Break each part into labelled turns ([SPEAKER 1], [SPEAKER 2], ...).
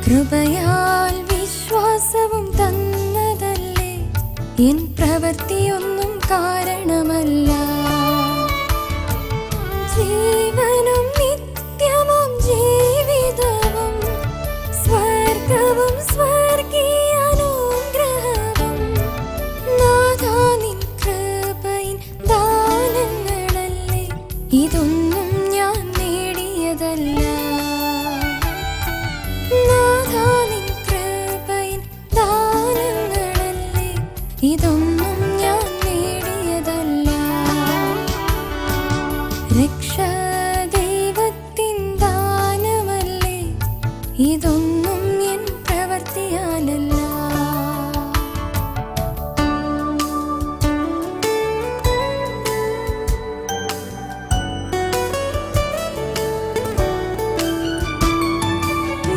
[SPEAKER 1] കൃപയാൽ വിശ്വാസവും തന്നതല്ലേ, എൻ പ്രവൃത്തിയൊന്നും കാരണമല്ല. ജീവനും നിത്യവും ജീവിതവും സ്വർഗവും സ്വർഗീയാനുഗ്രഹവും നാഥാ നിൻ കൃപയിൻ ദാനങ്ങളല്ലേ, ഇതൊന്നും ഞാൻ നേടിയതല്ല. നാഥാ നിൻ കൃപയിൻ ദാനങ്ങളല്ലേ, ഇതൊന്നും ഞാൻ നേടിയതല്ല. രക്ഷ ദൈവത്തിൻ ദാനമല്ലേ, ഇതൊന്നും എൻ പ്രവൃത്തിയാലല്ല.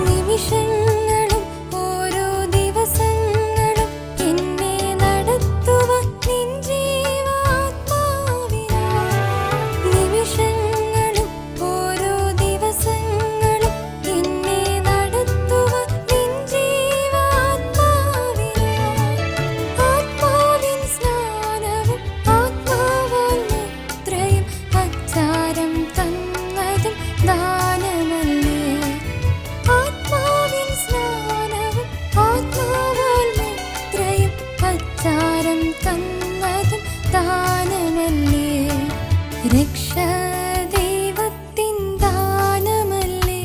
[SPEAKER 1] നിമിഷങ്ങളും ഓരോ ദിവസങ്ങളും എന്നെ നടത്തുവാൻ നിൻ ജീവാത്മാവിനാൽ. നിമിഷങ്ങളും ഓരോ ദിവസങ്ങളും എന്നെ നടത്തുവാൻ നിൻ ജീവാത്മാവിനാൽ. ആത്മാവിൻ സ്നാനവും ആത്മാവാൽ മുദ്രയും അച്ചാരം തന്നതും ദാനമല്ലേ. ആത്മാവിൻ സ്നാനവും ആത്മാവാൽ മുദ്രയും അച്ചാരം തന്നതും ദാനമല്ലേ. രക്ഷ ദൈവത്തിൻ ദാനമല്ലേ,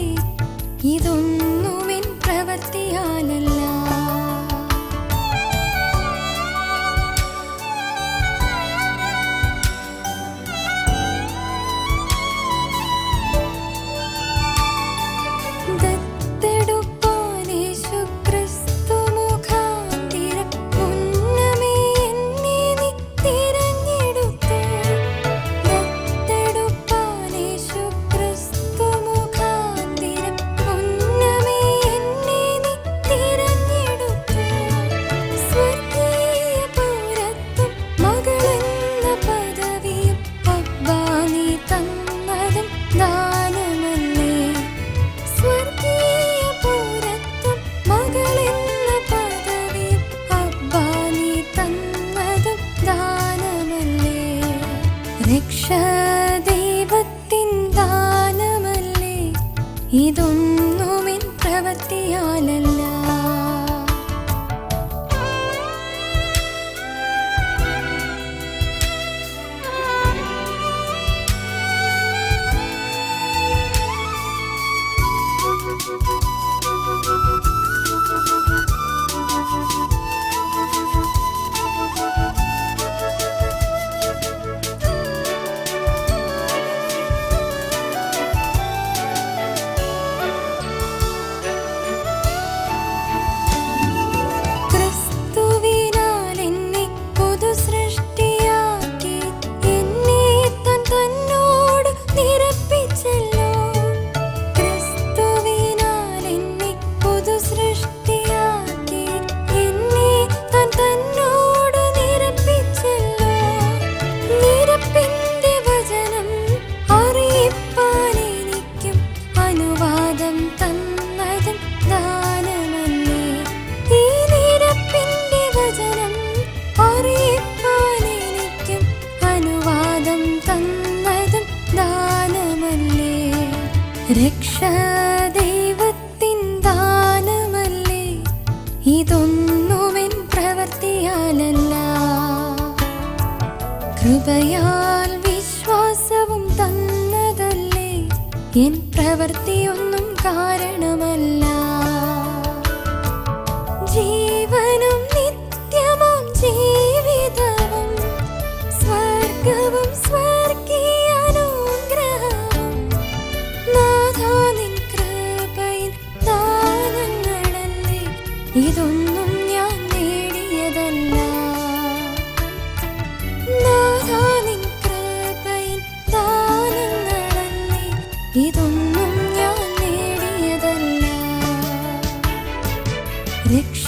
[SPEAKER 1] ഇതൊന്നും എൻ പ്രവൃത്തിയാലല്ല. ദത്തെടുപ്പാൻ യേശുക്രിസ്തു മുഖാന്തിരം മുന്നമേ എന്നെ നീ തിരഞ്ഞെടുത്തു. ദത്തെടുപ്പാൻ യേശുക്രിസ്തു മുഖാന്തിരം മുന്നമേ എന്നെ നീ തിരഞ്ഞെടുത്തു. സ്വർഗീയ പൗരത്വം മകളെന്ന പദവിയും അബ്ബാ നീ തന്നതും ദാനമല്ലേ. സ്വർഗീയ പൗരത്വം മകളെന്ന പദവിയും അബ്ബാ നീ തന്നതും ദാനമല്ലേ. രക്ഷ ദൈവത്തിൻ ദാനമല്ലേ, ഇതൊന്നും എൻ പ്രവൃത്തിയാലല്ല. ക്രിസ്തുവിനാൽ എന്നെ പുതു സൃഷ്ടിയാക്കി എന്നെ താൻ തന്നോട് നിരപ്പിച്ചല്ലോ. ക്രിസ്തുവിനാൽ എന്നെ പുതു സൃഷ്ടിയാക്കി എന്നെ താൻ തന്നോട് നിരപ്പിച്ചല്ലോ. നിരപ്പിന്റെ വചനം അറിയിപ്പാൻ എനിക്കും അനുവാദം തന്നതും ദാനമല്ലേ. ഈ നിരപ്പിന്റെ വചനം അറിയിപ്പാൻ എനിക്കും അനുവാദം തന്നതും ദാനമല്ലേ. രക്ഷ ദൈവത്തിൻ ദാനമല്ലേ, ഇതൊന്നും എൻ പ്രവൃത്തിയാലല്ല. കൃപയാൽ വിശ്വാസവും തന്നതല്ലേ, എൻ പ്രവൃത്തിയൊന്നും കാരണമല്ല. ജീവനും നിത്യവും ജീവിതവും സ്വർഗവും സ്വർഗീയാനുഗ്രഹവും നാഥാ നിൻ കൃപയിൻ ദാനങ്ങളല്ലേ, ഇതൊന്നും ഞാൻ നേടിയതല്ല. നാഥാ നിൻ കൃപയിൻ ദാനങ്ങളല്ലേ, ഇതൊന്നും ഞാൻ നേടിയതല്ല. രക്ഷ